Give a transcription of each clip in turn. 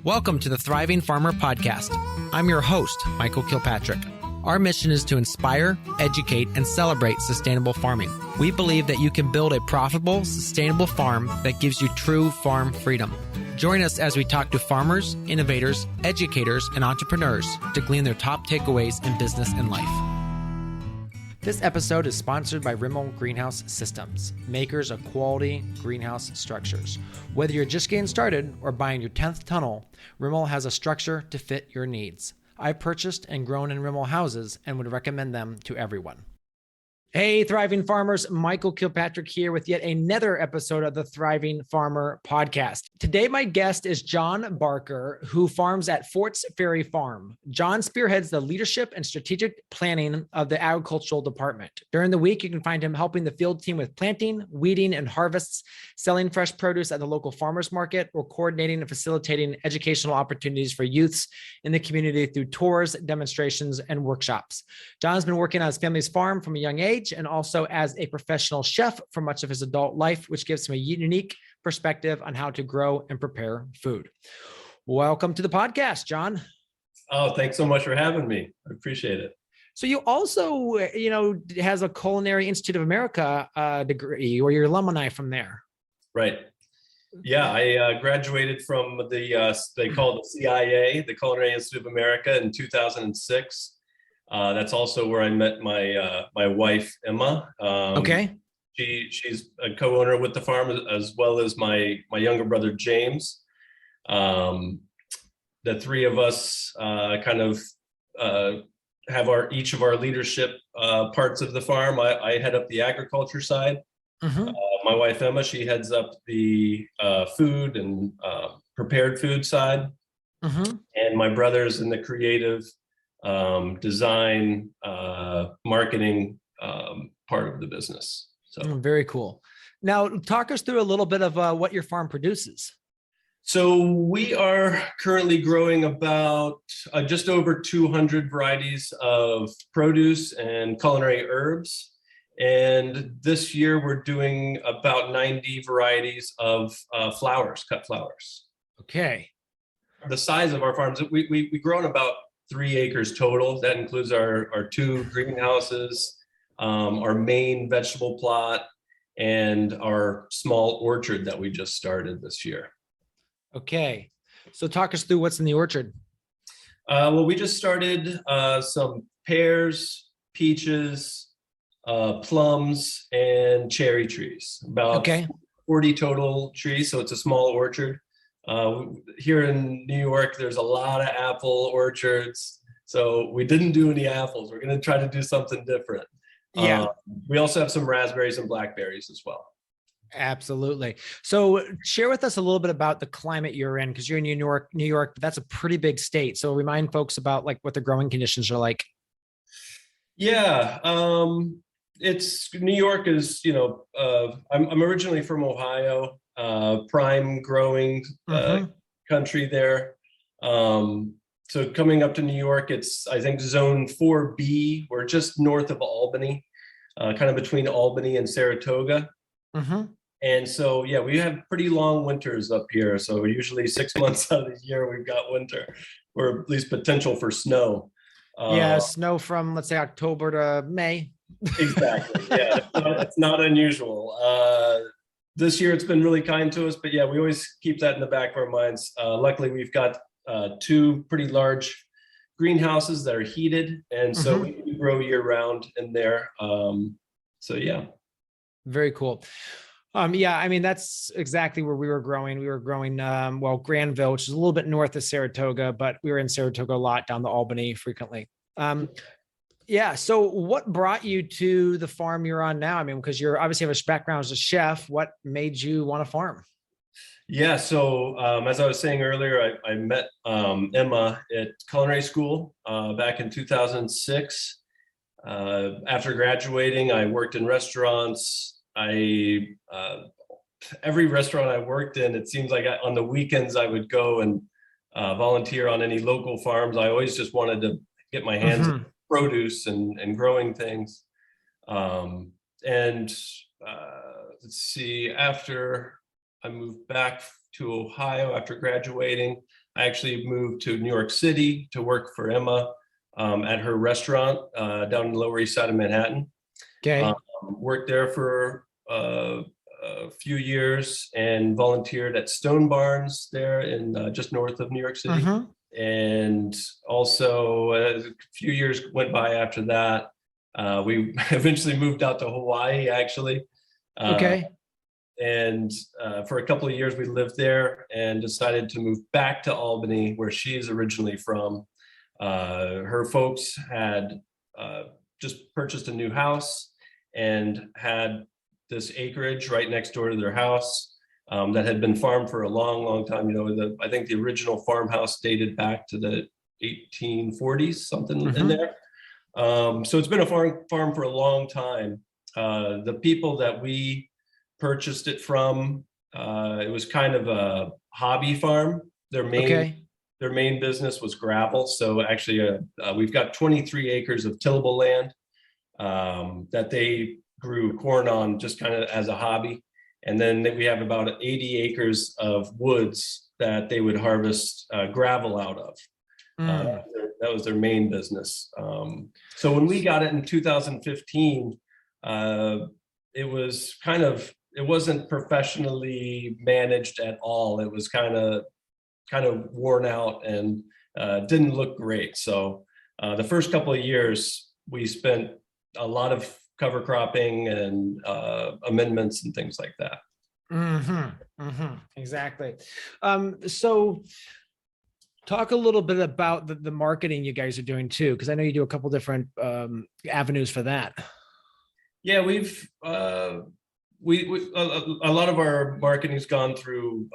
Welcome to the Thriving Farmer Podcast. I'm your host, Michael Kilpatrick. Our mission is to inspire, educate, and celebrate sustainable farming. We believe that you can build a profitable, sustainable farm that gives you true farm freedom. Join us as we talk to farmers, innovators, educators, and entrepreneurs to glean their top takeaways in business and life. This episode is sponsored by Rimmel Greenhouse Systems, makers of quality greenhouse structures. Whether you're just getting started or buying your 10th tunnel, Rimmel has a structure to fit your needs. I've purchased and grown in Rimmel houses and would recommend them to everyone. Hey, Thriving Farmers, Michael Kilpatrick here with yet another episode of the Thriving Farmer Podcast. Today, my guest is John Barker, who farms at Forts Ferry Farm. John spearheads the leadership and strategic planning of the agricultural department. During the week, you can find him helping the field team with planting, weeding, and harvests, selling fresh produce at the local farmers market, or coordinating and facilitating educational opportunities for youths in the community through tours, demonstrations, and workshops. John's been working on his family's farm from a young age, and also as a professional chef for much of his adult life, which gives him a unique perspective on how to grow and prepare food. Welcome to the podcast, John. Oh, thanks so much for having me. I appreciate it. So you also, has a Culinary Institute of America degree, or your alumni from there. Right. Yeah, I graduated from they call it the CIA, the Culinary Institute of America, in 2006. That's also where I met my wife, Emma. Okay. She's a co-owner with the farm, as well as my younger brother, James. The three of us have each of our leadership parts of the farm. I head up the agriculture side. Mm-hmm. My wife, Emma, she heads up the food and prepared food side. Mm-hmm. And my brother's in the creative design, marketing part of the business. So very cool. Now, talk us through a little bit of what your farm produces. So we are currently growing about just over 200 varieties of produce and culinary herbs. And this year we're doing about 90 varieties of flowers, cut flowers. Okay. The size of our farms, we grow in about 3 acres total. That includes our 2 greenhouses, our main vegetable plot, and our small orchard that we just started this year. Okay. So talk us through what's in the orchard. Well, we just started some pears, peaches, plums, and cherry trees. About 40 total trees, so it's a small orchard. Here in New York, there's a lot of apple orchards, so we didn't do any apples. We're going to try to do something different. Yeah. We also have some raspberries and blackberries as well. Absolutely. So share with us a little bit about the climate you're in, because you're in New York, but that's a pretty big state. So remind folks about what the growing conditions are like. Yeah. It's New York is, I'm originally from Ohio. Prime growing country there. So coming up to New York, it's, I think, zone 4B. We're just north of Albany, kind of between Albany and Saratoga. Mm-hmm. And so, yeah, we have pretty long winters up here. So usually 6 months out of the year, we've got winter, or at least potential for snow. Snow from, let's say, October to May. Exactly. Yeah, it's not unusual. This year it's been really kind to us, but yeah, we always keep that in the back of our minds. Luckily, we've got 2 pretty large greenhouses that are heated, and so we can grow year round in there. So yeah. Very cool. I mean, that's exactly where we were growing. We were growing, Granville, which is a little bit north of Saratoga, but we were in Saratoga a lot, down to Albany frequently. So what brought you to the farm you're on now? I mean, because you're obviously have a background as a chef. What made you want to farm? Yeah, so as I was saying earlier, I met Emma at culinary school back in 2006. After graduating, I worked in restaurants. Every restaurant I worked in, it seems like on the weekends I would go and volunteer on any local farms. I always just wanted to get my hands on produce and growing things. Let's see, after I moved back to Ohio after graduating. I actually moved to New York City to work for Emma at her restaurant down in the Lower East Side of Manhattan. Okay. Worked there for a few years and volunteered at Stone Barns there in just north of New York City. And also a few years went by after that. We eventually moved out to Hawaii, actually. Okay. And for a couple of years, we lived there and decided to move back to Albany, where she is originally from. Her folks had just purchased a new house and had this acreage right next door to their house that had been farmed for a long, long time. You know, I think the original farmhouse dated back to the 1840s, something in there. So it's been a farm for a long time. The people that we purchased it from, it was kind of a hobby farm. Their main business was gravel. So actually, we've got 23 acres of tillable land that they grew corn on just kind of as a hobby. And then we have about 80 acres of woods that they would harvest gravel out of. That was their main business. So when we got it in 2015, it wasn't professionally managed at all. It was kind of worn out and didn't look great. So the first couple of years, we spent a lot of cover cropping and amendments and things like that. Exactly. So talk a little bit about the marketing you guys are doing too, because I know you do a couple different avenues for that. Yeah, we've a lot of our marketing's gone through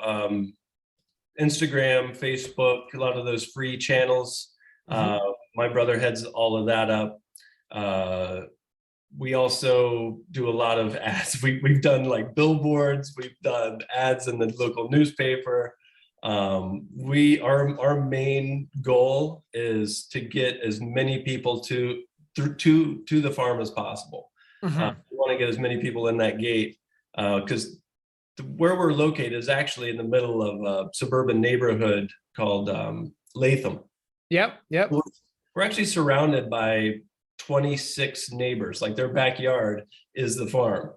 Instagram, Facebook, a lot of those free channels. My brother heads all of that up. We also do a lot of ads. We've done like billboards, we've done ads in the local newspaper. Our main goal is to get as many people to the farm as possible. We want to get as many people in that gate because where we're located is actually in the middle of a suburban neighborhood called Latham. Yep. We're actually surrounded by 26 neighbors, like their backyard is the farm.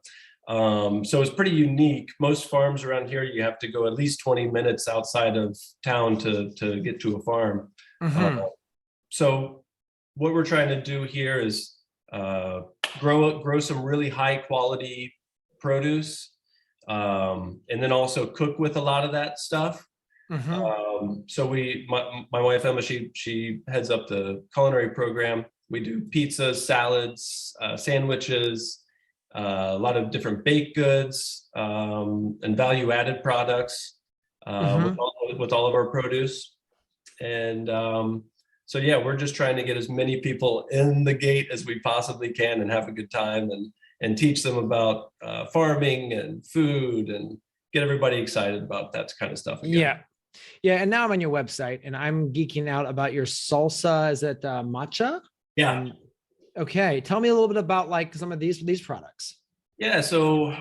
So it's pretty unique. Most farms around here, you have to go at least 20 minutes outside of town to get to a farm. So what we're trying to do here is grow some really high quality produce, and then also cook with a lot of that stuff. So my wife Emma, she heads up the culinary program. We do pizzas, salads, sandwiches, a lot of different baked goods, and value-added products with all of our produce. And so yeah, we're just trying to get as many people in the gate as we possibly can and have a good time and teach them about farming and food and get everybody excited about that kind of stuff again. Yeah. And now I'm on your website and I'm geeking out about your salsa. Is it matcha? Yeah. Okay. Tell me a little bit about like some of these products. Yeah. So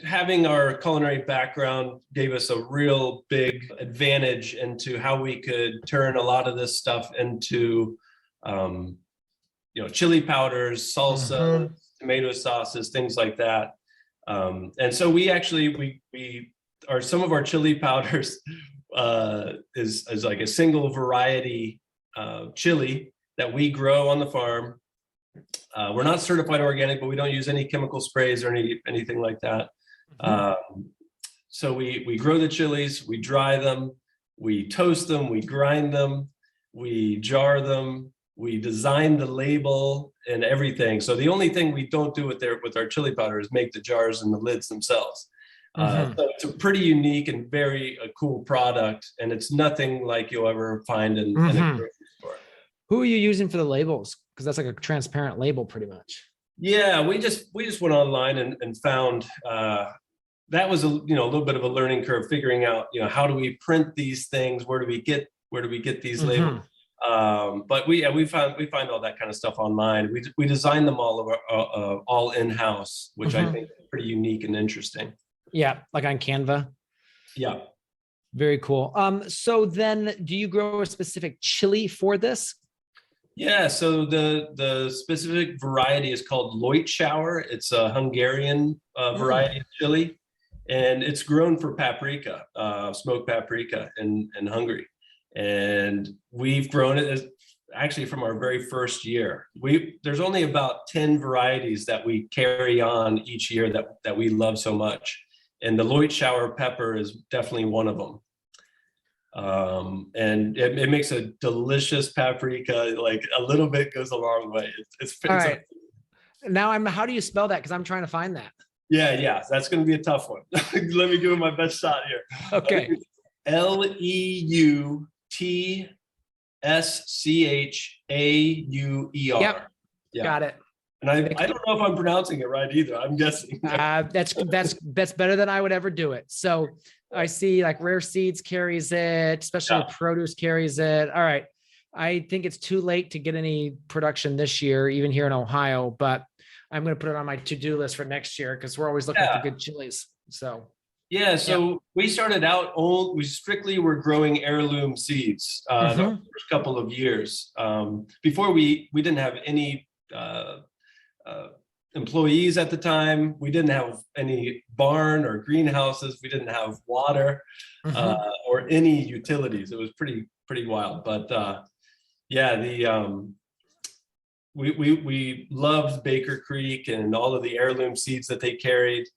having our culinary background gave us a real big advantage into how we could turn a lot of this stuff into, chili powders, salsa, tomato sauces, things like that. And so some of our chili powders is like a single variety chili that we grow on the farm. We're not certified organic, but we don't use any chemical sprays or anything like that. So we grow the chilies, we dry them, we toast them, we grind them, we jar them, we design the label and everything. So the only thing we don't do with our chili powder is make the jars and the lids themselves. So it's a pretty unique and very cool product, and it's nothing like you'll ever find in a grocery store. Who are you using for the labels? Because that's like a transparent label pretty much. Yeah, we just went online and found that was a little bit of a learning curve, figuring out how do we print these things, where do we get these labels. But we find all that kind of stuff online. We design them all in-house, which I think is pretty unique and interesting. Yeah, like on Canva. Yeah. Very cool. So then do you grow a specific chili for this? Yeah, so the specific variety is called Leutschauer. It's a Hungarian variety of chili, and it's grown for paprika, smoked paprika in Hungary. And we've grown it as actually from our very first year. There's only about 10 varieties that we carry on each year that we love so much. And the Leutschauer pepper is definitely one of them. And it makes a delicious paprika. Like a little bit goes a long way. It's all right. Now how do you spell that? Because I'm trying to find that. Yeah, that's going to be a tough one. Let me give it my best shot here. Okay. Leutschauer. Yep. Yeah. Got it. And I don't know if I'm pronouncing it right either. I'm guessing. That's better than I would ever do it. So I see like Rare Seeds carries it, especially produce carries it. All right. I think it's too late to get any production this year, even here in Ohio, but I'm going to put it on my to-do list for next year because we're always looking for good chilies. So we started out we strictly were growing heirloom seeds the first couple of years. Before we didn't have any employees at the time. We didn't have any barn or greenhouses. We didn't have water or any utilities. It was pretty wild. But we loved Baker Creek and all of the heirloom seeds that they carried.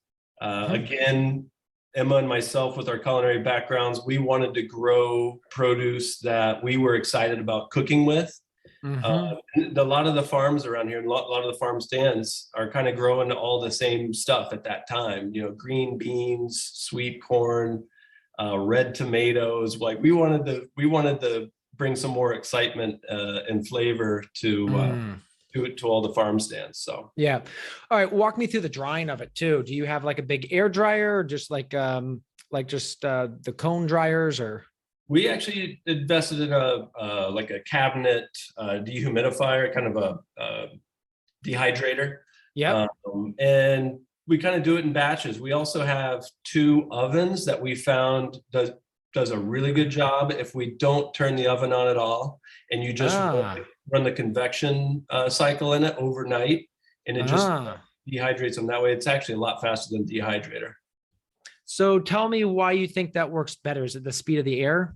Again, Emma and myself, with our culinary backgrounds, we wanted to grow produce that we were excited about cooking with. A lot of the farms around here, a lot of the farm stands are kind of growing all the same stuff at that time. You know, green beans, sweet corn, red tomatoes. Like we wanted to bring some more excitement and flavor to all the farm stands. So yeah. All right. Walk me through the drying of it too. Do you have like a big air dryer or just like the cone dryers or? We actually invested in a cabinet dehumidifier, kind of a dehydrator. Yeah. And we kind of do it in batches. We also have 2 ovens that we found does a really good job if we don't turn the oven on at all, and you just run the convection cycle in it overnight, and it just dehydrates them that way. It's actually a lot faster than dehydrator. So tell me why you think that works better. Is it the speed of the air?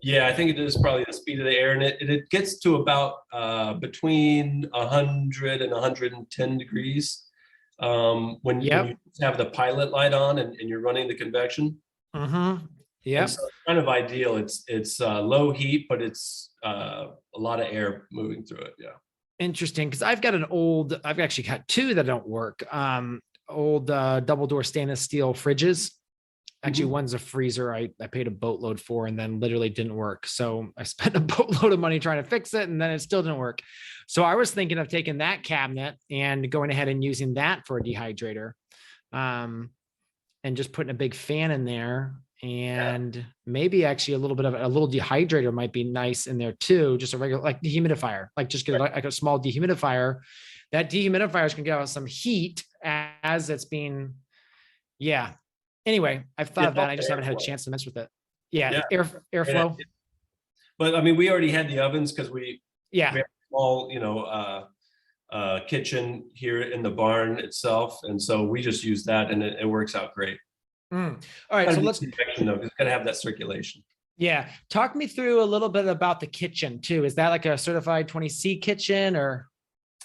Yeah, I think it is probably the speed of the air, and it gets to about between 100 and 110 degrees when you have the pilot light on and you're running the convection. Yeah, so it's kind of ideal. It's low heat, but it's a lot of air moving through it. Yeah, interesting. Because I've actually got 2 that don't work. Old double door stainless steel fridges. Actually, one's a freezer I paid a boatload for and then literally didn't work. So I spent a boatload of money trying to fix it and then it still didn't work. So I was thinking of taking that cabinet and going ahead and using that for a dehydrator, and just putting a big fan in there, and maybe actually a little dehydrator might be nice in there too. Just a regular like dehumidifier, like just get like a small dehumidifier. That dehumidifier is going to get out some heat as it's being, Anyway, I've thought of that. I just haven't had a chance to mess with it. Airflow. But I mean, we already had the ovens because we have a small, kitchen here in the barn itself, and so we just use that, and it works out great. All right, so let's. It's got to have that circulation. Yeah, talk me through a little bit about the kitchen too. Is that like a certified 20C kitchen or?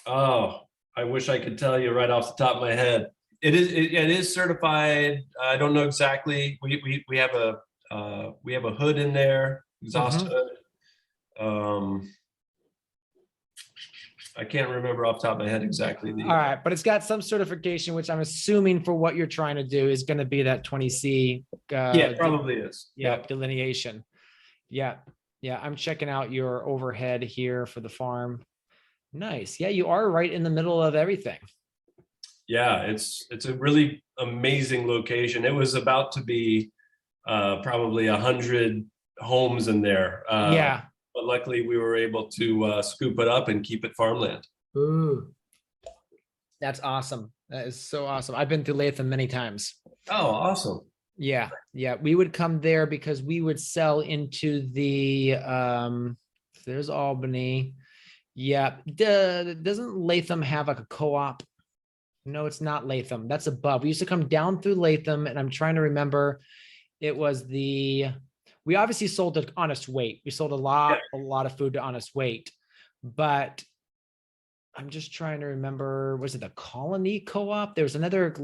Oh, I wish I could tell you right off the top of my head. It is certified. I don't know exactly. We have a hood in there, exhaust hood. I can't remember off the top of my head exactly. All right, but it's got some certification, which I'm assuming for what you're trying to do is going to be that 20C. It probably is. Delineation. Yeah. I'm checking out your overhead here for the farm. Nice. Yeah, you are right in the middle of everything. Yeah, it's a really amazing location. It was about to be probably 100 homes in there. But luckily we were able to scoop it up and keep it farmland. Ooh, that's awesome. That is so awesome. I've been through Latham many times. Oh, awesome. Yeah. Yeah. We would come there because we would sell into the, there's Albany. Yeah. Doesn't Latham have like a co-op? No, it's not Latham. That's above. We used to come down through Latham, and I'm trying to remember. It was we obviously sold to Honest Weight. We sold a lot of food to Honest Weight, but I'm just trying to remember. Was it the Colony Co-op? There was another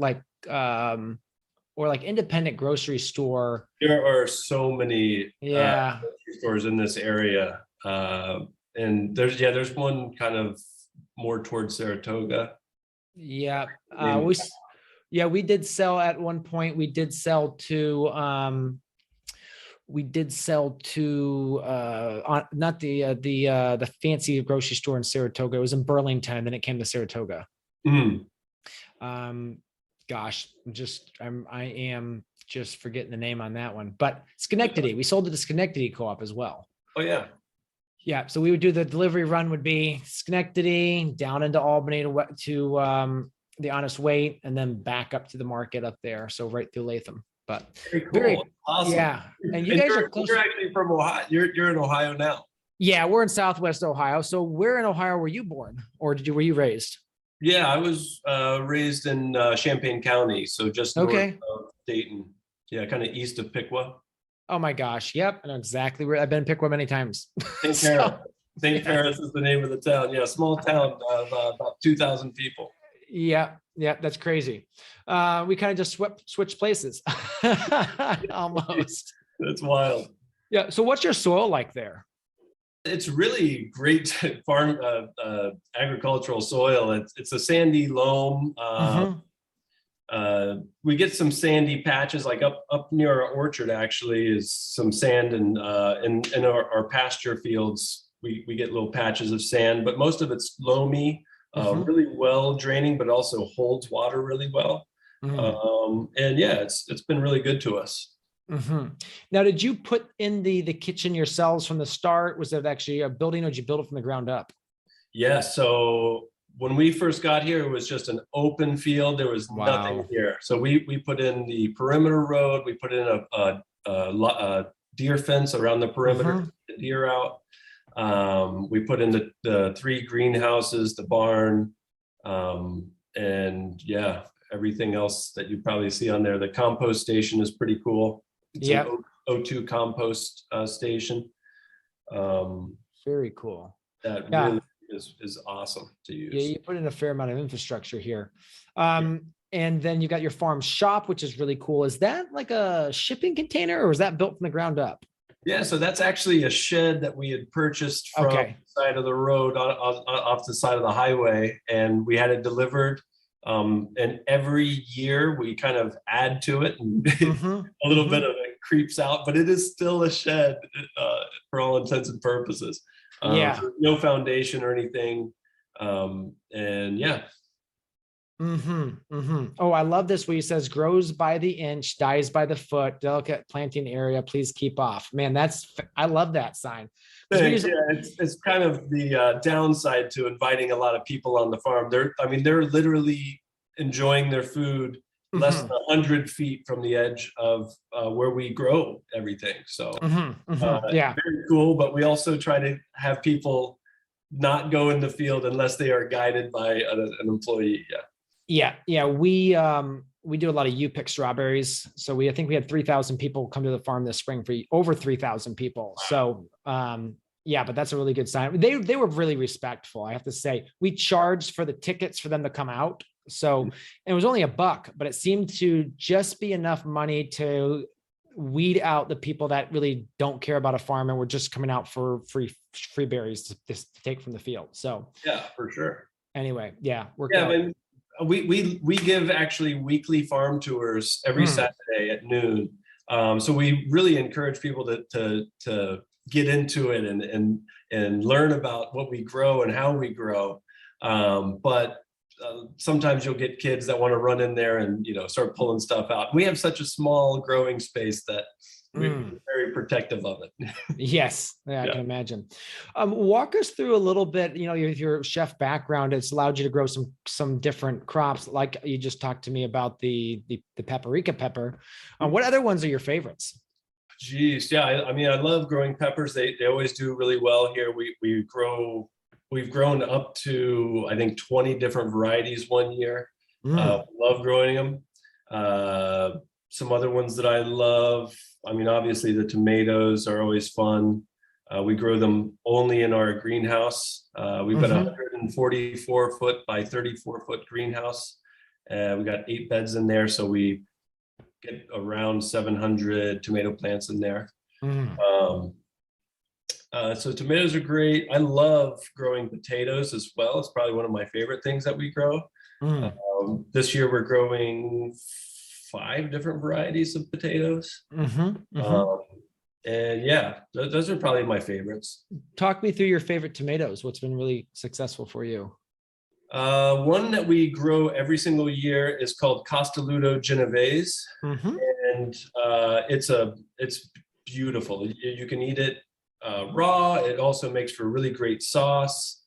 or like independent grocery store. There are so many Yeah. grocery stores in this area. And there's one kind of more towards Saratoga. Yeah. And We did sell at one point. Not the fancy grocery store in Saratoga. It was in Burlington, then it came to Saratoga. mm, Gosh, I am just forgetting the name on that one. But Schenectady, we sold to the Schenectady Co-op as well. oh yeah. Yeah, so we would do the delivery run would be Schenectady down into Albany to the Honest Weight, and then back up to the market up there. So right through Latham. But Very cool. Awesome. Yeah, and you guys are close. You're actually from Ohio. You're in Ohio now. Yeah, we're in Southwest Ohio. So where in Ohio were you born, or were you raised? Yeah, I was raised in Champaign County, so just north of Dayton. Yeah, kind of east of Piqua. Oh my gosh. Yep. I know exactly where I've been in Piqua many times. St. Paris. St. Paris is the name of the town. Yeah, small town of about 2,000 people. Yeah. Yeah. That's crazy. We kind of just switched places almost. That's wild. Yeah. So what's your soil like there? It's really great farm agricultural soil. It's a sandy loam. We get some sandy patches, like up near our orchard actually is some sand, and in our pasture fields we get little patches of sand, but most of it's loamy, really well draining, but also holds water really well. And yeah, it's been really good to us. Now, did you put in the kitchen yourselves from the start? Was it actually a building, or did you build it from the ground up? Yeah, so when we first got here, it was just an open field. There was nothing here. So we put in the perimeter road. We put in a deer fence around the perimeter to get the deer out. We put in the 3 greenhouses, the barn, and yeah, everything else that you probably see on there. The compost station is pretty cool. It's an O2 compost station. Very cool. That really is awesome to use. Yeah, you put in a fair amount of infrastructure here. And then you got your farm shop, which is really cool. Is that like a shipping container, or is that built from the ground up? Yeah, so that's actually a shed that we had purchased from the side of the road off the side of the highway, and we had it delivered. And every year we kind of add to it, and a little bit of it creeps out, but it is still a shed for all intents and purposes. So no foundation or anything. And yeah. Oh, I love this where he says grows by the inch, dies by the foot, delicate planting area, please keep off. Man, I love that sign. It's kind of the downside to inviting a lot of people on the farm. They're literally enjoying their food less than 100 feet from the edge of where we grow everything. So very cool. But we also try to have people not go in the field unless they are guided by an employee. Yeah. We do a lot of U-pick strawberries. So I think we had 3,000 people come to the farm this spring, for over 3,000 people. So but that's a really good sign. They were really respectful, I have to say. We charged for the tickets for them to come out. So it was only $1, but it seemed to just be enough money to weed out the people that really don't care about a farm and were just coming out for free berries to take from the field. So yeah, for sure. Anyway, we give actually weekly farm tours every Saturday at noon. So we really encourage people to get into it and learn about what we grow and how we grow. But sometimes you'll get kids that want to run in there and start pulling stuff out. We have such a small growing space that we're very protective of it. Yes, I can imagine. Walk us through a little bit. Your chef background, it's allowed you to grow some different crops. Like you just talked to me about the paprika pepper. What other ones are your favorites? Geez, yeah. I love growing peppers. They always do really well here. We've grown up to, I think, 20 different varieties one year. Love growing them. Some other ones that I love, obviously the tomatoes are always fun. We grow them only in our greenhouse. We've got a 144 foot by 34 foot greenhouse. We got 8 beds in there, so we get around 700 tomato plants in there. So tomatoes are great. I love growing potatoes as well. It's probably one of my favorite things that we grow. This year we're growing 5 different varieties of potatoes. And yeah, those are probably my favorites. Talk me through your favorite tomatoes. What's been really successful for you? One that we grow every single year is called Castelluto Genovese. And it's beautiful. You can eat it raw. It also makes for really great sauce.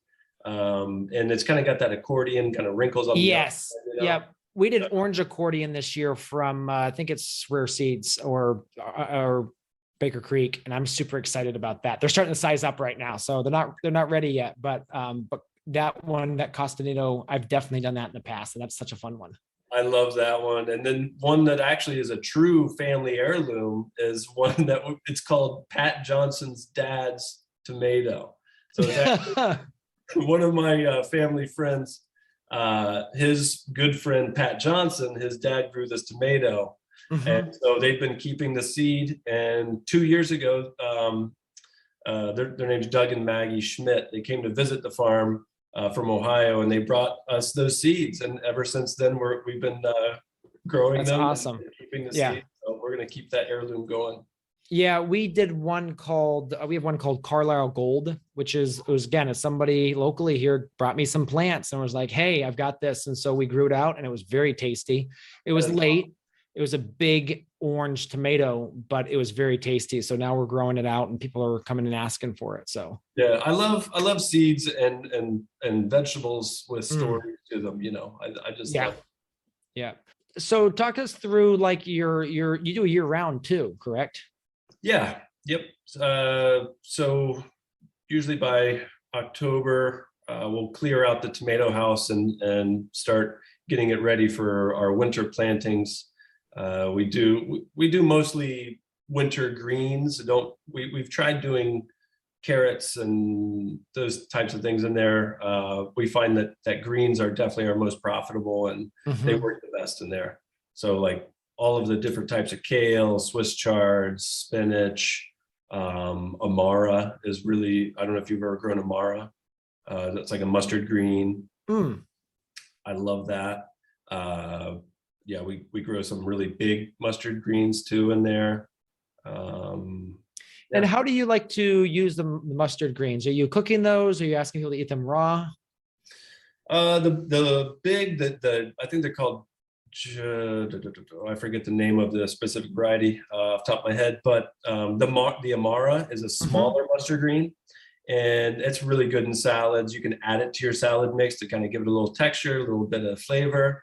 And it's kind of got that accordion kind of wrinkles up. Yes. Yep. We did orange accordion this year from I think it's Rare Seeds or Baker Creek, and I'm super excited about that. They're starting to size up right now, so they're not ready yet. But that one, that Costanino, I've definitely done that in the past, and that's such a fun one. I love that one. And then one that actually is a true family heirloom is one that it's called Pat Johnson's dad's tomato. So it's actually one of my family friends. His good friend Pat Johnson, his dad grew this tomato, and so they've been keeping the seed. And 2 years ago, their name's Doug and Maggie Schmidt. They came to visit the farm from Ohio, and they brought us those seeds. And ever since then, we've been growing them. That's awesome. And keeping the seeds. So we're going to keep that heirloom going. Yeah, we have one called Carlisle Gold, which is somebody locally here brought me some plants and was like, hey, I've got this. And so we grew it out, and it was very tasty. It was late. It was a big orange tomato, but it was very tasty. So now we're growing it out, and people are coming and asking for it. So yeah, I love seeds and vegetables with stories to them. I just love it. Yeah. So talk us through, like, you do a year round too, correct? Yeah. Yep. So usually by October, we'll clear out the tomato house and start getting it ready for our winter plantings. We do mostly winter greens. We've tried doing carrots and those types of things in there. We find that greens are definitely our most profitable, and they work the best in there. So like all of the different types of kale, Swiss chards, spinach, amara is really, I don't know if you've ever grown amara. That's like a mustard green. I love that. Yeah, we grow some really big mustard greens too in there. And how do you like to use the mustard greens? Are you cooking those? Are you asking people to eat them raw? The big, I think they're called, I forget the name of the specific variety off the top of my head, but the amara is a smaller mustard green, and it's really good in salads. You can add it to your salad mix to kind of give it a little texture, a little bit of flavor.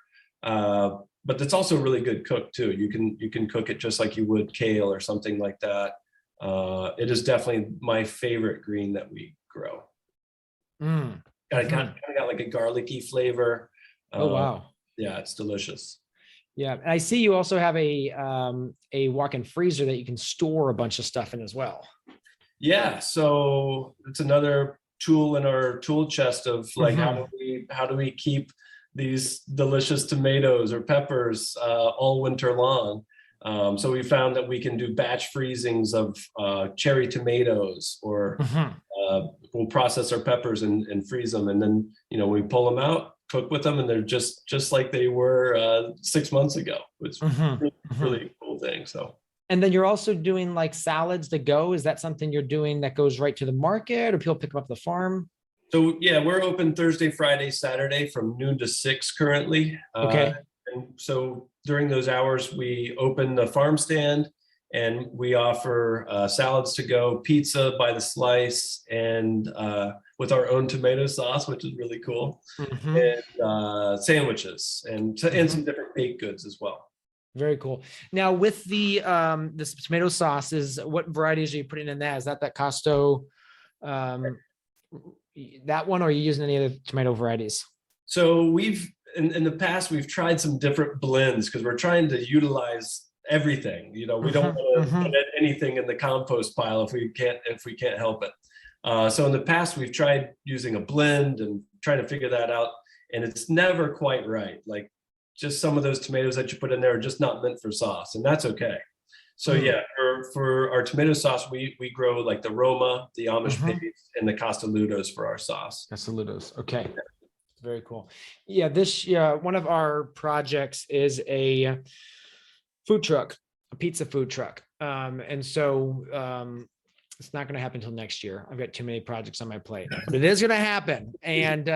But it's also really good cooked too. You can cook it just like you would kale or something like that. It is definitely my favorite green that we grow. Kind of got like a garlicky flavor. Oh wow! Yeah, it's delicious. Yeah, and I see you also have a walk-in freezer that you can store a bunch of stuff in as well. Yeah, so it's another tool in our tool chest of like how do we keep these delicious tomatoes or peppers all winter long. So we found that we can do batch freezings of cherry tomatoes, or we'll process our peppers and freeze them, and then we pull them out, cook with them, and they're just like they were 6 months ago. It's really cool thing. So. And then you're also doing like salads to go. Is that something you're doing that goes right to the market, or people pick them up at the farm? So yeah, we're open Thursday, Friday, Saturday from noon to 6 currently. Okay. And so during those hours, we open the farm stand, and we offer salads to go, pizza by the slice, and with our own tomato sauce, which is really cool, and sandwiches, and some different baked goods as well. Very cool. Now with the this tomato sauce, what varieties are you putting in that? Is that Costo, that one, or are you using any other tomato varieties? So we've in the past we've tried some different blends because we're trying to utilize everything. We don't want to put anything in the compost pile if we can't help it. So in the past we've tried using a blend and trying to figure that out, and it's never quite right. Like, just some of those tomatoes that you put in there are just not meant for sauce, and that's okay. So yeah, for our tomato sauce, we grow like the Roma, the Amish paste, and the Castelludos for our sauce. Castelludos, okay. Yeah. Very cool. Yeah, one of our projects is a food truck, a pizza food truck. And so it's not going to happen until next year. I've got too many projects on my plate, but it is going to happen. And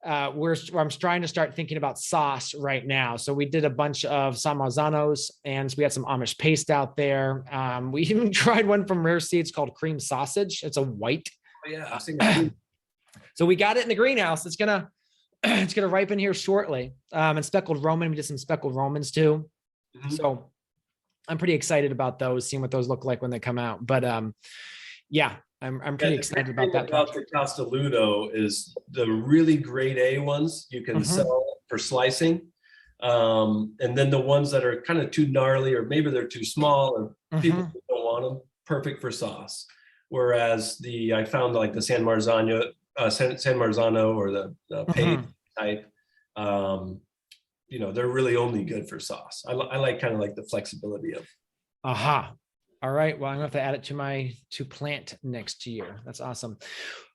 I'm trying to start thinking about sauce right now. So we did a bunch of Salmazanos, and we had some Amish paste out there. We even tried one from Rare Seeds called cream sausage. It's a white. Oh, yeah, I've seen that. So we got it in the greenhouse. It's gonna ripen here shortly. And speckled Roman, we did some speckled Romans too. So I'm pretty excited about those, seeing what those look like when they come out. But yeah, I'm pretty excited about that. About the Castelludo is the really grade A ones you can sell for slicing. And then the ones that are kind of too gnarly, or maybe they're too small, or people don't want them, perfect for sauce. Whereas I found like the San Marzano or the Page type, they're really only good for sauce. I like kind of like the flexibility of. All right. Well, I'm gonna have to add it to plant next year. That's awesome.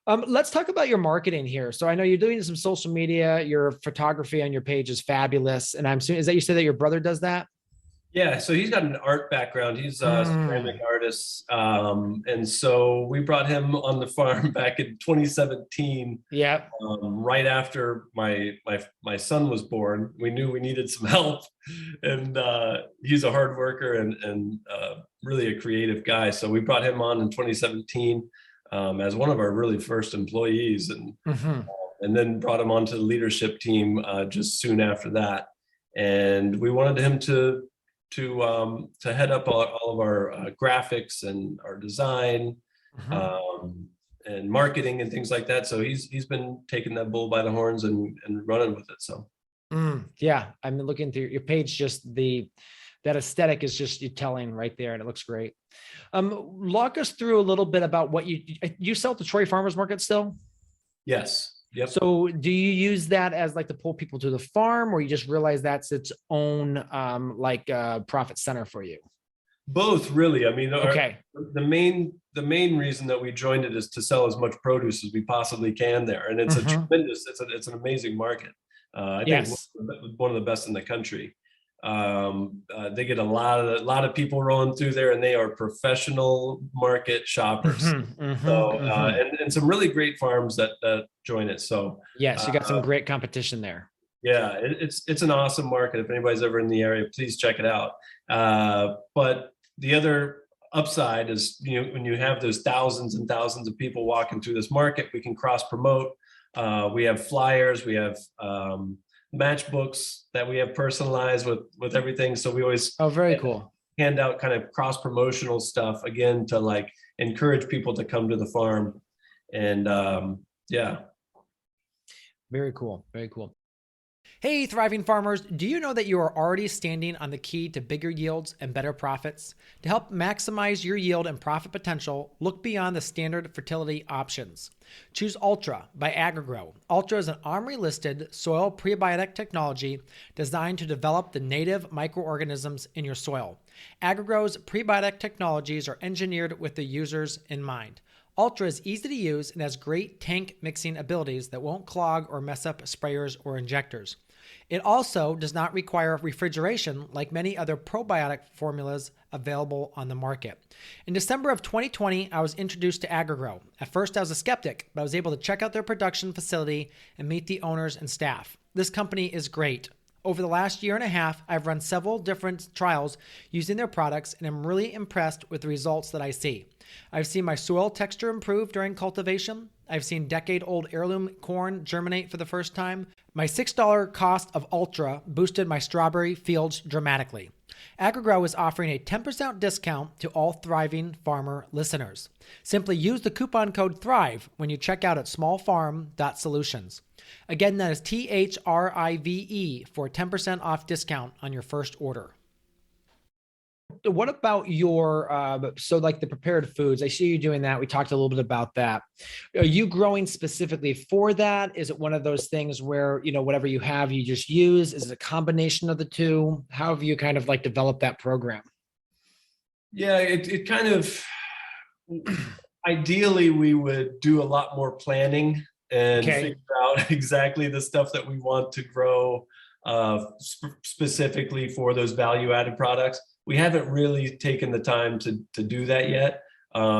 Let's talk about your marketing here. So I know you're doing some social media. Your photography on your page is fabulous, and is that you said that your brother does that? Yeah, so he's got an art background. He's a ceramic artist, and so we brought him on the farm back in 2017. Yeah, right after my son was born. We knew we needed some help, and he's a hard worker and really a creative guy. So we brought him on in 2017 as one of our really first employees, and then brought him onto the leadership team just soon after that. And we wanted him to head up all of our graphics and our design and marketing and things like that. So he's been taking that bull by the horns and running with it. So yeah, I'm looking through your page. Just that aesthetic is just you telling right there, and it looks great. Walk us through a little bit about what you sell at the Troy Farmers Market still? Yes. Yep. So do you use that as like to pull people to the farm, or you just realize that's its own profit center for you? Both, really. I mean, okay. The main reason that we joined it is to sell as much produce as we possibly can there, and it's it's an amazing market. I think one of the best in the country. They get a lot of people rolling through there, and they are professional market shoppers. And some really great farms that join it. So yes, you got some great competition there. Yeah, it's an awesome market. If anybody's ever in the area, please check it out. But the other upside is, when you have those thousands and thousands of people walking through this market, we can cross promote. We have flyers, we have matchbooks that we have personalized with everything. So we always very cool. Hand out kind of cross promotional stuff again to like encourage people to come to the farm. And yeah. Very cool. Very cool. Hey, thriving farmers, do you know that you are already standing on the key to bigger yields and better profits? To help maximize your yield and profit potential, look beyond the standard fertility options. Choose Ultra by AgriGrow. Ultra is an OMRI-listed soil prebiotic technology designed to develop the native microorganisms in your soil. AgriGrow's prebiotic technologies are engineered with the users in mind. Ultra is easy to use and has great tank mixing abilities that won't clog or mess up sprayers or injectors. It also does not require refrigeration like many other probiotic formulas available on the market. In December of 2020, I was introduced to AgriGrow. At first, I was a skeptic, but I was able to check out their production facility and meet the owners and staff. This company is great. Over the last year and a half, I've run several different trials using their products, and I'm really impressed with the results that I see. I've seen my soil texture improve during cultivation. I've seen decade-old heirloom corn germinate for the first time. My $6 cost of Ultra boosted my strawberry fields dramatically. AgriGrow is offering a 10% discount to all Thriving Farmer listeners. Simply use the coupon code THRIVE when you check out at smallfarm.solutions. Again, that is THRIVE for a 10% off discount on your first order. What about your, so like the prepared foods? I see you doing that. We talked a little bit about that. Are you growing specifically for that? Is it one of those things where, whatever you have, you just use? Is it a combination of the two? How have you kind of like developed that program? Yeah, it kind of, ideally we would do a lot more planning and figure out exactly the stuff that we want to grow specifically for those value-added products. We haven't really taken the time to do that yet,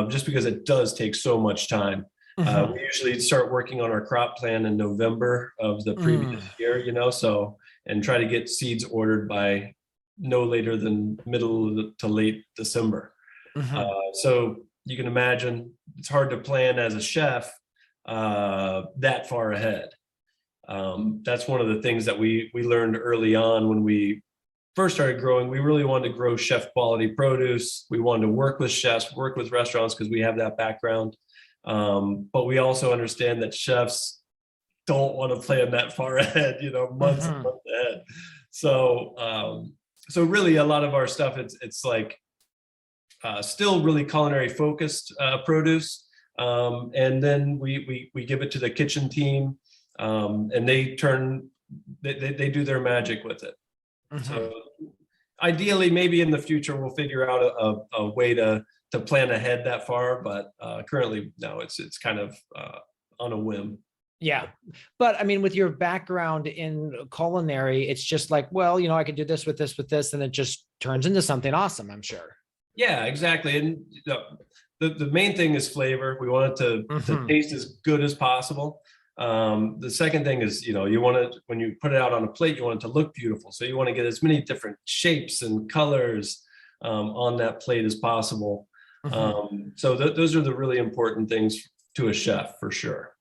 just because it does take so much time. We usually start working on our crop plan in November of the previous year, and try to get seeds ordered by no later than middle to late December. So you can imagine it's hard to plan as a chef that far ahead. That's one of the things that we learned early on when we first started growing. We really wanted to grow chef quality produce. We wanted to work with chefs, work with restaurants, because we have that background. But we also understand that chefs don't want to plan that far ahead, months and months ahead. So really a lot of our stuff, it's like still really culinary focused produce. And then we give it to the kitchen team, and they do their magic with it. So ideally, maybe in the future, we'll figure out a way to plan ahead that far. But currently, no, it's kind of on a whim. Yeah. But I mean, with your background in culinary, it's just like, well, I could do this with this, and it just turns into something awesome, I'm sure. Yeah, exactly. And the main thing is flavor. We want it to taste as good as possible. The second thing is, you want it, when you put it out on a plate, you want it to look beautiful. So you want to get as many different shapes and colors on that plate as possible. So those are the really important things to a chef, for sure.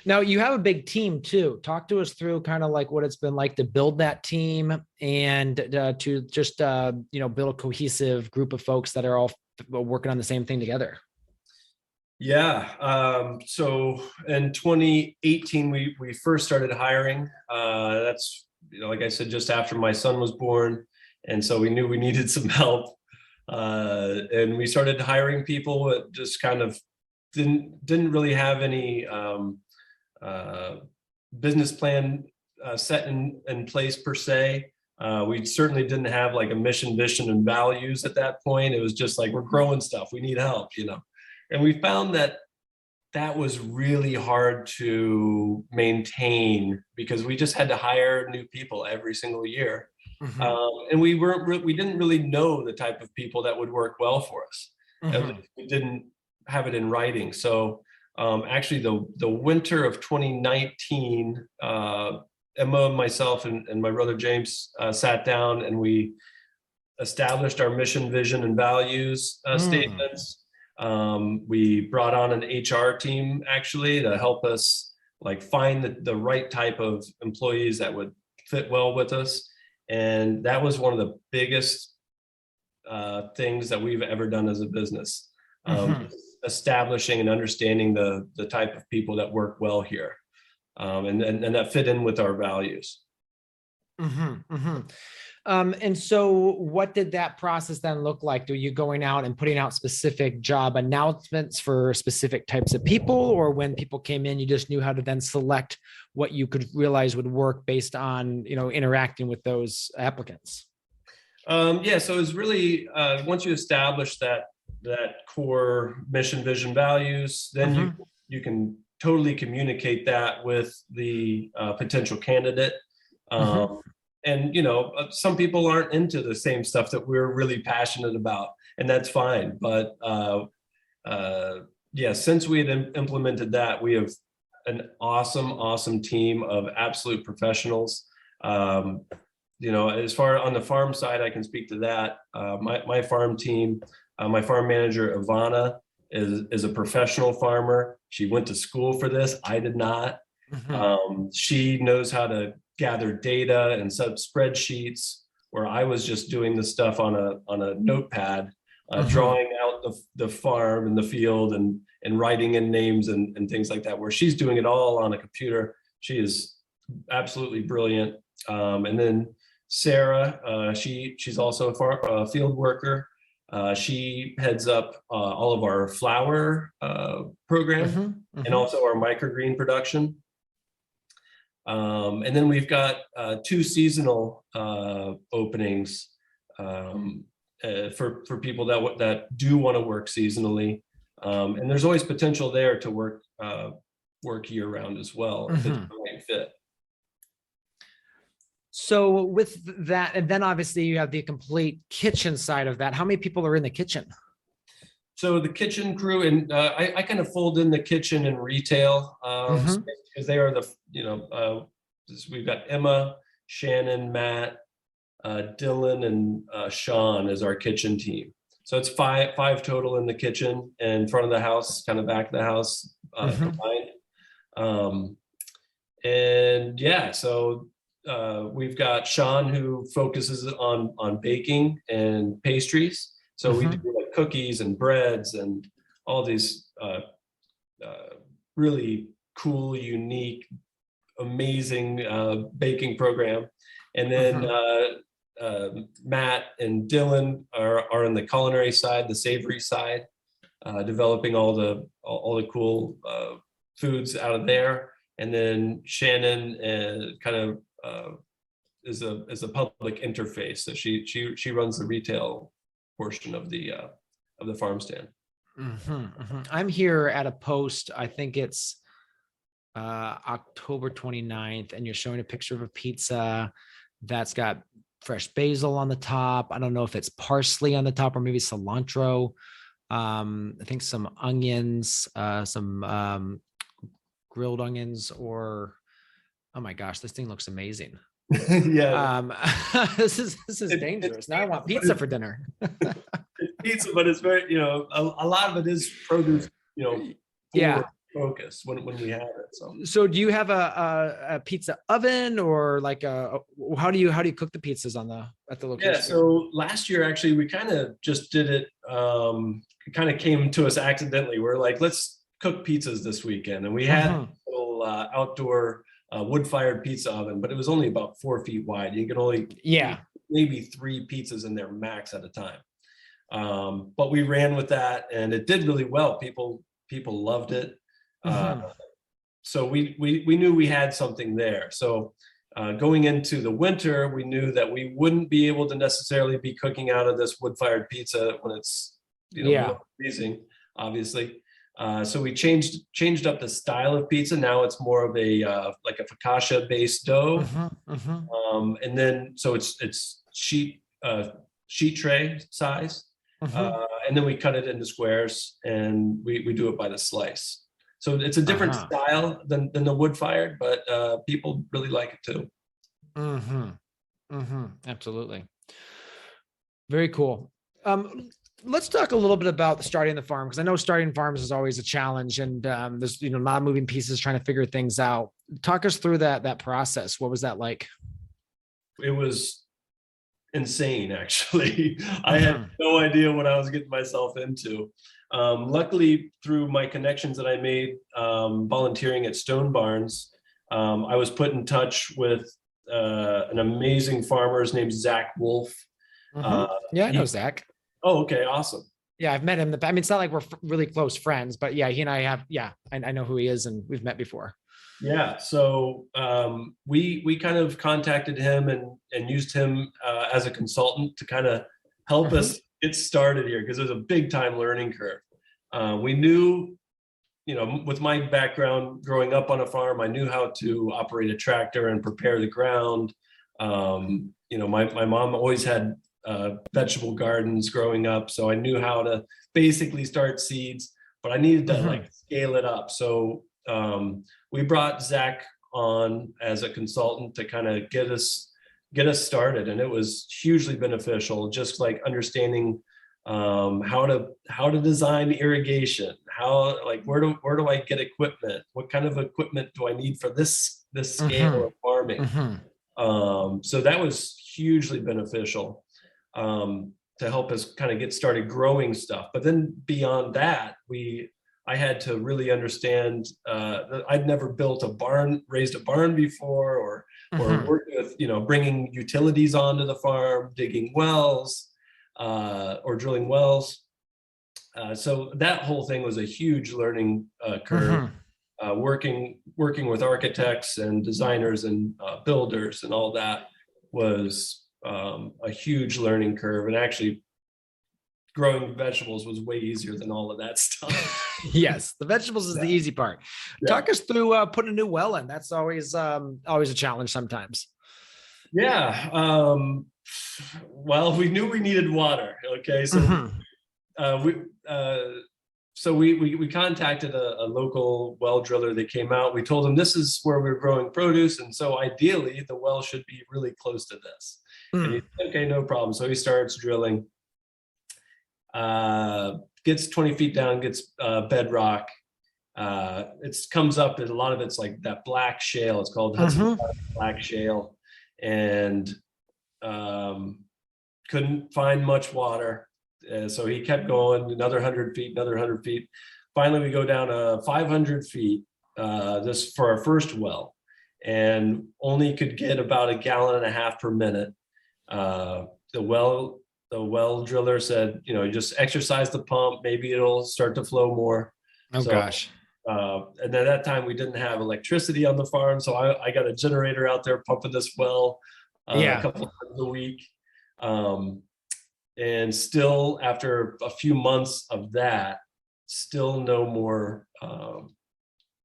Now you have a big team too. Talk to us through kind of like what it's been like to build that team and to just, build a cohesive group of folks that are all working on the same thing together. Yeah. So in 2018, we first started hiring. That's, like I said, just after my son was born. And so we knew we needed some help. And we started hiring people that just kind of didn't really have any business plan set in place per se. We certainly didn't have like a mission, vision, and values at that point. It was just like, we're growing stuff, we need help, And we found that was really hard to maintain, because we just had to hire new people every single year. And we didn't really know the type of people that would work well for us. At least we didn't have it in writing. So actually the winter of 2019, Emma, myself, and my brother James sat down, and we established our mission, vision, and values statements. We brought on an HR team actually to help us like find the right type of employees that would fit well with us. And that was one of the biggest things that we've ever done as a business. Establishing and understanding the type of people that work well here, and that fit in with our values. And so what did that process then look like? Were you going out and putting out specific job announcements for specific types of people, or when people came in, you just knew how to then select what you could realize would work based on, interacting with those applicants? Yeah, so it's really, once you establish that core mission, vision, values, then you can totally communicate that with the potential candidate. And some people aren't into the same stuff that we're really passionate about, and that's fine. But yeah, since we had implemented that, we have an awesome team of absolute professionals. As far on the farm side, I can speak to that. My farm team, my farm manager, Ivana, is a professional farmer. She went to school for this. I did not. She knows how to gather data and set up spreadsheets, where I was just doing the stuff on a notepad, drawing out the farm and the field and writing in names and things like that, where she's doing it all on a computer. She is absolutely brilliant. And then Sarah, she's also a field worker. She heads up all of our flower program and also our microgreen production. And then we've got 2 seasonal openings for people that do want to work seasonally. And there's always potential there to work year round as well if it's the right fit. So with that, and then obviously you have the complete kitchen side of that. How many people are in the kitchen? So the kitchen crew, and I kind of fold in the kitchen and retail because they are we've got Emma, Shannon, Matt, Dylan, and Sean as our kitchen team. So it's five total in the kitchen and front of the house, kind of back of the house combined. So we've got Sean, who focuses on baking and pastries. So we do like cookies and breads and all these really cool, unique, amazing baking program. And then Matt and Dylan are on the culinary side, the savory side, developing all the cool foods out of there. And then Shannon is a public interface. So she runs the retail portion of the farm stand. I'm here at a post. I think it's October 29th, and you're showing a picture of a pizza that's got fresh basil on the top. I don't know if it's parsley on the top or maybe cilantro. I think some onions, some grilled onions, or oh my gosh, this thing looks amazing. Yeah. This is dangerous. Now I want pizza for dinner. It's pizza, but it's very, a lot of it is produce, focus when we have it. So do you have a pizza oven, or like how do you cook the pizzas at the location? Yeah, so last year actually we kind of just did it. It kind of came to us accidentally. We're like, let's cook pizzas this weekend, and we had a little outdoor wood-fired pizza oven, but it was only about 4 feet wide. You could only maybe 3 pizzas in there max at a time. But we ran with that, and it did really well. People loved it. So we knew we had something there. So going into the winter, we knew that we wouldn't be able to necessarily be cooking out of this wood-fired pizza when it's freezing, obviously. So we changed up the style of pizza. Now it's more of a like a focaccia based dough, and then so it's sheet tray size, and then we cut it into squares, and we do it by the slice. So it's a different style than the wood fired, but people really like it too. Absolutely. Very cool. Let's talk a little bit about starting the farm, because I know starting farms is always a challenge, and there's a lot of moving pieces trying to figure things out. Talk us through that process. What was that like? It was insane, actually. I had no idea what I was getting myself into. Luckily, through my connections that I made volunteering at Stone Barns, I was put in touch with an amazing farmer. His name's Zach Wolf. I know Zach. Oh, okay. Awesome. Yeah, I've met him. I mean, it's not like we're really close friends, but yeah, he and I have, I know who he is, and we've met before. Yeah. So we kind of contacted him and used him as a consultant to kind of help us get started here, because it was a big time learning curve. We knew, with my background growing up on a farm, I knew how to operate a tractor and prepare the ground. My mom always had vegetable gardens growing up, so I knew how to basically start seeds, but I needed to scale it up. So we brought Zach on as a consultant to kind of get us started, and it was hugely beneficial. Just like understanding how to design irrigation, how, like, where do I get equipment, what kind of equipment do I need for this scale of farming. So that was hugely beneficial to help us kind of get started growing stuff. But then beyond that, I had to really understand that I'd never raised a barn before, or worked with, bringing utilities onto the farm, digging wells, or drilling wells. So that whole thing was a huge learning curve. Working with architects and designers and builders and all that was a huge learning curve. And actually, growing vegetables was way easier than all of that stuff. Yes, the vegetables is the easy part. Talk us through putting a new well in. That's always a challenge sometimes. Yeah. Well, we knew we needed water. Okay, so we contacted a local well driller that came out. We told him this is where we're growing produce, and so ideally the well should be really close to this. And he said, okay, no problem. So he starts drilling. Gets 20 feet down, gets bedrock. It comes up, and a lot of it's like that black shale. It's called Hudson black shale, and couldn't find much water. So he kept going, another 100 feet, another 100 feet. Finally, we go down 500 feet, this for our first well, and only could get about 1.5 gallons per minute. The well driller said, just exercise the pump, maybe it'll start to flow more. Gosh. And at that time we didn't have electricity on the farm. So I got a generator out there pumping this well a couple of times a week. And still, after a few months of that, still no more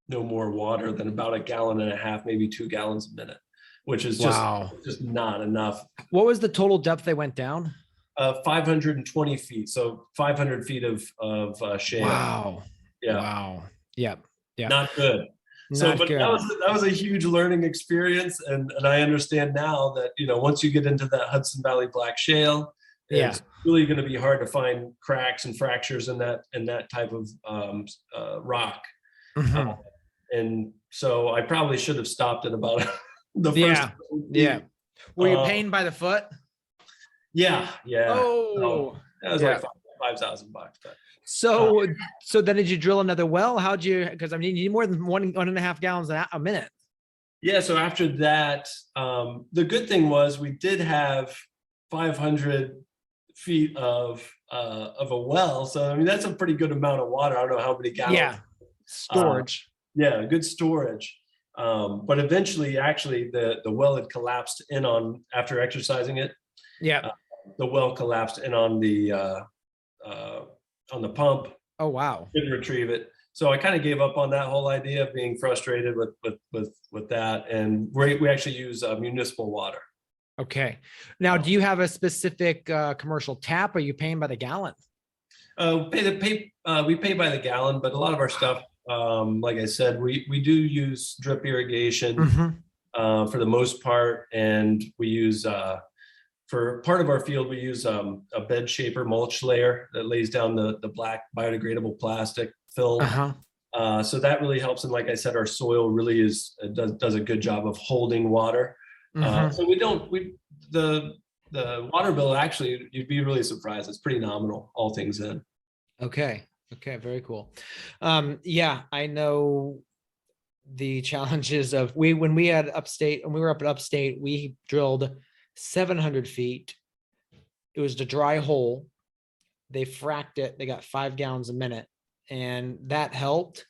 water than about 1.5 gallons, maybe 2 gallons a minute, which is just not enough. What was the total depth they went down? 520 feet. So 500 feet of shale. Wow. Yeah. Wow. Yep. Yeah. Not good. That was a huge learning experience. And I understand now that, once you get into that Hudson Valley Black Shale, it's really going to be hard to find cracks and fractures in that type of rock. And so I probably should have stopped at about the first. Yeah. Were you paying by the foot? Yeah. Oh, that was like $5,000. So then did you drill another well? Because you need more than 1.5 gallons a minute. Yeah. So after that, the good thing was we did have 500 feet of a well. So, that's a pretty good amount of water. I don't know how many gallons. Yeah. Storage. Good storage. But eventually, actually, the well had collapsed in on, after exercising it. Yeah. The well collapsed in on the pump. Oh, wow. Didn't retrieve it. So I kind of gave up on that whole idea of being frustrated with that. And we actually use municipal water. Okay. Now, do you have a specific commercial tap? Or are you paying by the gallon? We pay by the gallon, but a lot of our stuff, like I said, we do use drip irrigation for the most part, and we use for part of our field we use a bed shaper mulch layer that lays down the black biodegradable plastic film. So that really helps, and like I said, our soil really does a good job of holding water. So the water bill, actually, you'd be really surprised. It's pretty nominal, all things in. Okay. Very cool. I know the challenges of when we were up at upstate, we drilled 700 feet. It was the dry hole. They fracked it. They got 5 gallons a minute, and that helped,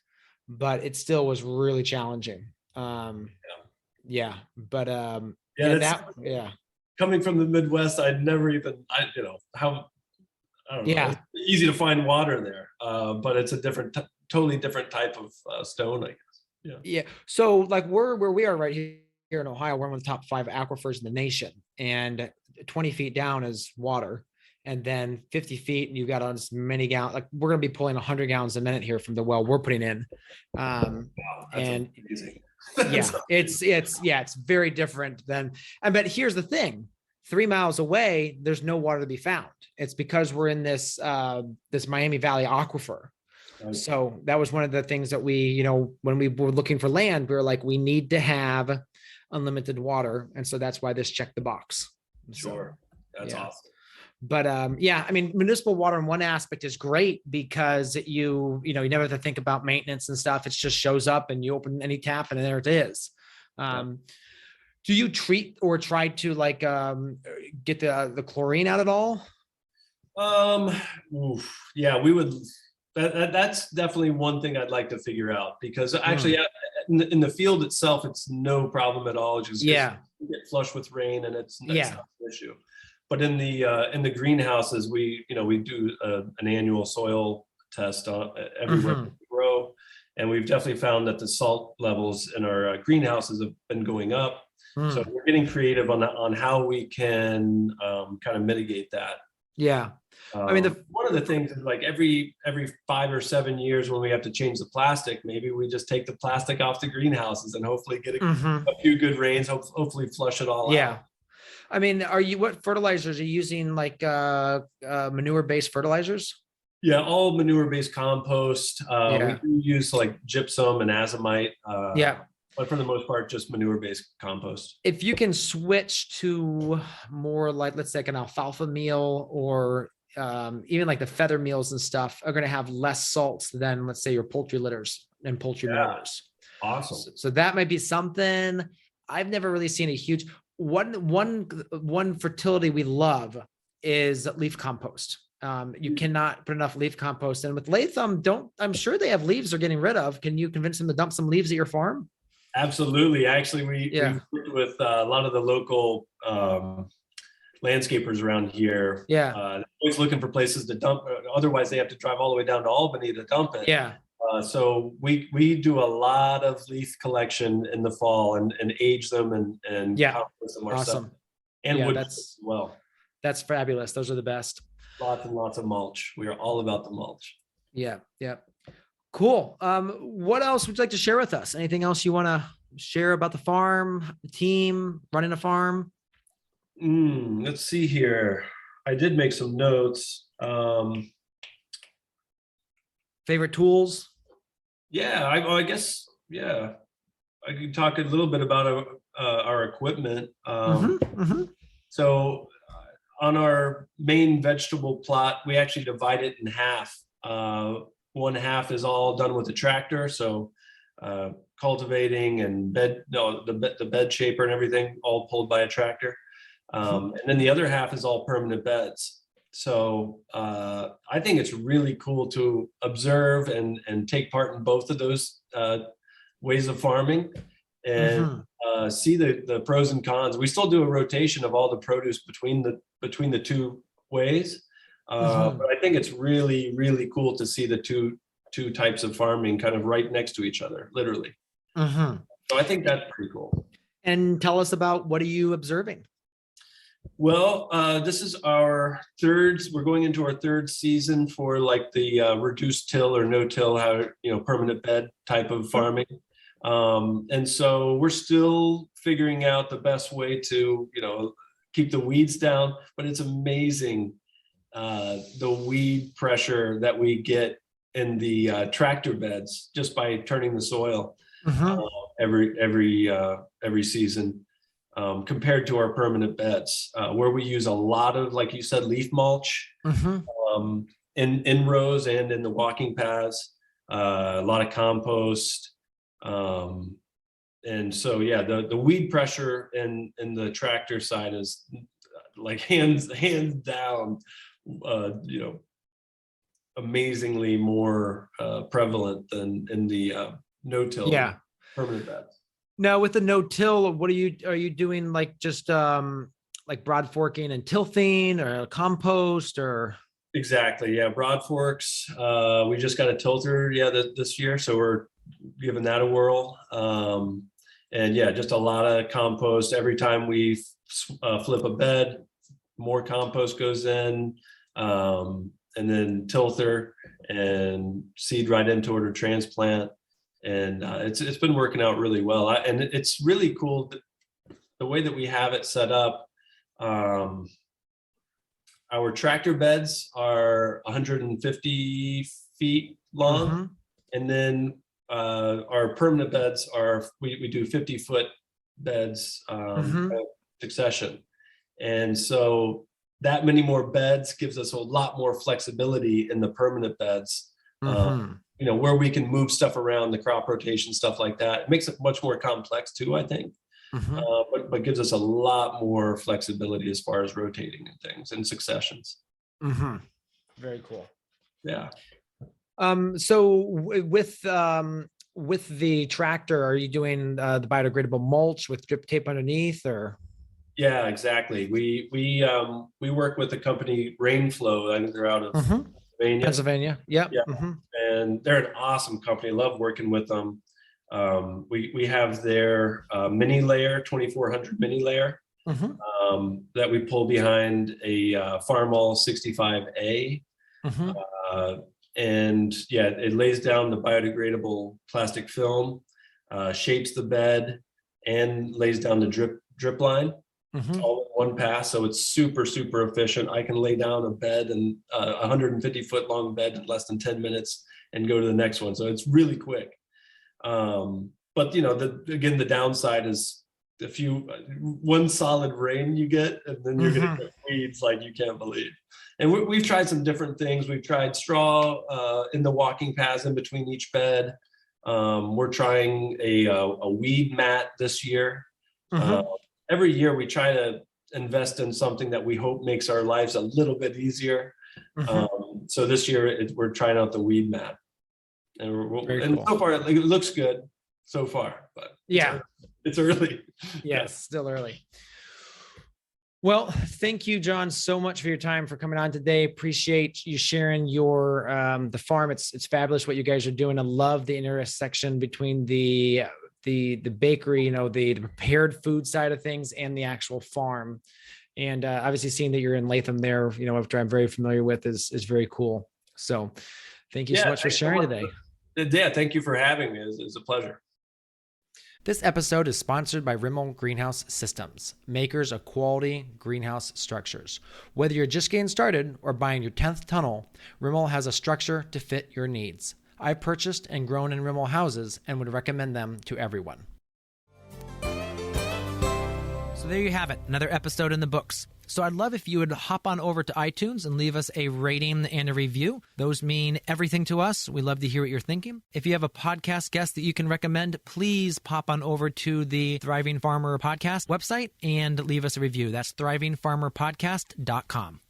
but it still was really challenging. Coming from the Midwest, I'd never even, I don't know. It's easy to find water there, but it's a totally different type of stone, I guess. Yeah. So like where we are right here in Ohio, we're one of the top 5 aquifers in the nation, and 20 feet down is water. And then 50 feet, and you've got as many gallons. Like we're going to be pulling 100 gallons a minute here from the well we're putting in. Amazing. It's very different than, but here's the thing, 3 miles away, there's no water to be found. It's because we're in this Miami Valley aquifer. Right. So that was one of the things that we, when we were looking for land, we were like, we need to have unlimited water. And so that's why this checked the box. Sure. That's awesome. But municipal water in one aspect is great because you never have to think about maintenance and stuff. It just shows up and you open any tap and there it is. Do you treat or try to get the chlorine out at all? Yeah, we would. That's definitely one thing I'd like to figure out, because actually in the field itself, it's no problem at all. Just you get flush with rain and it's not an issue. But in the greenhouses, we do an annual soil test everywhere we grow, and we've definitely found that the salt levels in our greenhouses have been going up. So we're getting creative on how we can kind of mitigate that. Yeah. One of the things is like every 5 or 7 years when we have to change the plastic, maybe we just take the plastic off the greenhouses and hopefully get a few good rains, hopefully flush it all out. What fertilizers are you using, like manure-based fertilizers? Yeah, all manure-based compost. We do use like gypsum and azomite. But for the most part, just manure-based compost. If you can switch to more like, let's say, an alfalfa meal, or even like the feather meals and stuff are going to have less salts than, let's say, your poultry litters and poultry manures. Awesome. So that might be something. I've never really seen a huge one fertility we love is leaf compost. You cannot put enough leaf compost in. With Latham, I'm sure they have leaves they're getting rid of. Can you convince them to dump some leaves at your farm? Absolutely. Actually, we worked with a lot of the local landscapers around here. Always looking for places to dump. Otherwise, they have to drive all the way down to Albany to dump it. So we do a lot of leaf collection in the fall and age them and compost them ourselves. And wood as well. That's fabulous. Those are the best. Lots and lots of mulch. We are all about the mulch. Yeah. Cool. What else would you like to share with us? Anything else you want to share about the farm, the team, running a farm? Let's see here. I did make some notes. Favorite tools? I guess I could talk a little bit about our equipment. So on our main vegetable plot, we actually divide it in half. One half is all done with a tractor, so cultivating and the bed shaper and everything all pulled by a tractor. And then the other half is all permanent beds. So I think it's really cool to observe and take part in both of those ways of farming and see the pros and cons. We still do a rotation of all the produce between the two ways. But I think it's really, really cool to see the two types of farming kind of right next to each other, literally. So I think that's pretty cool. And tell us about, what are you observing? Well, this is our we're going into our third season for like the reduced till or no till, permanent bed type of farming. And so we're still figuring out the best way to, keep the weeds down, but it's amazing the weed pressure that we get in the tractor beds just by turning the soil every season. Compared to our permanent beds, where we use a lot of, like you said, leaf mulch in rows and in the walking paths, a lot of compost. And so, the weed pressure in the tractor side is like hands down, amazingly more prevalent than in the no-till permanent beds. Now with the no-till, what are you doing? Like just like broad forking and tilthing, or compost, or? Exactly. Yeah. Broad forks. We just got a tilter. This year. So we're giving that a whirl. And just a lot of compost. Every time we flip a bed, more compost goes in, and then tilther and seed right into it or transplant. and it's been working out really well. And it's really cool the way that we have it set up. Our tractor beds are 150 feet long, and then our permanent beds are, we do 50-foot beds succession. And so that many more beds gives us a lot more flexibility in the permanent beds, where we can move stuff around, the crop rotation, stuff like that. It makes it much more complex too, I think. But gives us a lot more flexibility as far as rotating and things and successions. Very cool. Yeah. So with the tractor, are you doing the biodegradable mulch with drip tape underneath, or? Yeah, exactly. We work with the company Rainflow. I think they're out of Pennsylvania. Yep. Yeah. And they're an awesome company. I love working with them. We have their mini layer, 2400 mini layer, that we pull behind a Farmall 65A. And yeah, it lays down the biodegradable plastic film, shapes the bed, and lays down the drip line all in one pass. So it's super, super efficient. I can lay down a bed and 150-foot long bed in less than 10 minutes and go to the next one. So it's really quick. But the downside is one solid rain you get, and then you're going to get weeds like you can't believe. And we've tried some different things. We've tried straw in the walking paths in between each bed. We're trying a weed mat this year. Every year we try to invest in something that we hope makes our lives a little bit easier. So this year we're trying out the weed mat. And cool. So far it looks good so far, but yeah, it's early. Yes, still early. Well, thank you, John, so much for your time, for coming on today. Appreciate you sharing your the farm. It's fabulous what you guys are doing. I love the intersection between the bakery, the prepared food side of things, and the actual farm. And obviously seeing that you're in Latham there, which I'm very familiar with, is very cool. So thank you so much for sharing today. Yeah, thank you for having me. It's a pleasure. This episode is sponsored by Rimmel Greenhouse Systems, makers of quality greenhouse structures. Whether you're just getting started or buying your 10th tunnel, Rimmel has a structure to fit your needs. I've purchased and grown in Rimmel houses and would recommend them to everyone. So there you have it, another episode in the books. So I'd love if you would hop on over to iTunes and leave us a rating and a review. Those mean everything to us. We love to hear what you're thinking. If you have a podcast guest that you can recommend, please pop on over to the Thriving Farmer Podcast website and leave us a review. That's thrivingfarmerpodcast.com.